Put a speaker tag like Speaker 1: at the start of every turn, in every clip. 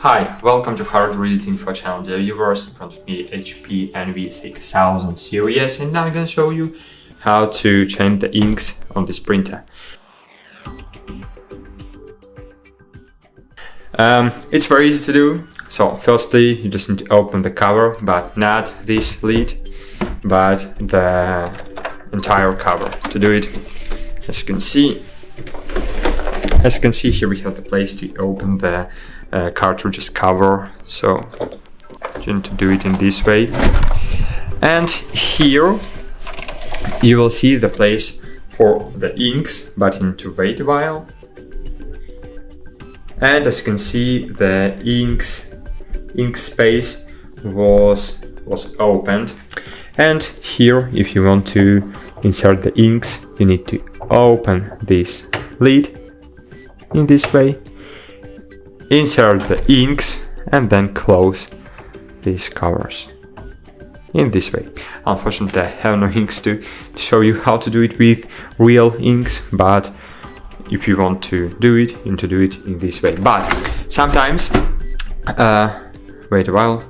Speaker 1: Hi, welcome to HardReset.Info channel. Dear viewers, in front of me HP NV6000 series, and now I'm gonna show you how to change the inks on this printer. It's very easy to do. So firstly, you just need to open the cover, but not this lid, but the entire cover. To do it, as you can see here, we have the place to open the cartridges cover. So you need to do it in this way, and here you will see the place for the inks, but into wait vial. And as you can see, the ink space was opened. And here, if you want to insert the inks, you need to open this lid in this way, insert the inks, and then close these covers in this way. Unfortunately, I have no inks to show you how to do it with real inks, but if you want to do it, you need to do it in this way. But sometimes, wait a while.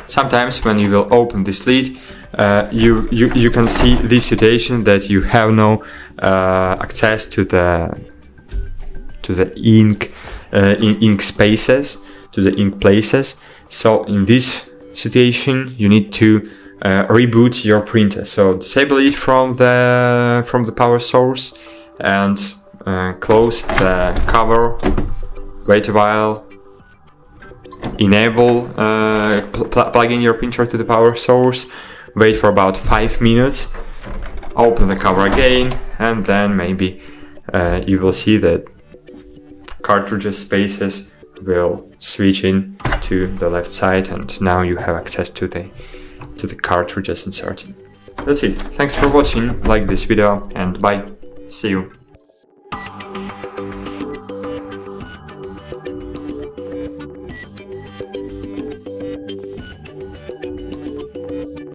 Speaker 1: Sometimes when you will open this lid, you can see this situation that you have no access to the ink spaces, to the ink places. So in this situation, you need to reboot your printer. So disable it from the power source and close the cover, wait a while, enable, plug in your printer to the power source, wait for about 5 minutes, open the cover again, and then maybe you will see that cartridges spaces will switch in to the left side, and now you have access to the cartridges inserted. That's it. Thanks for watching, like this video, and bye. See you.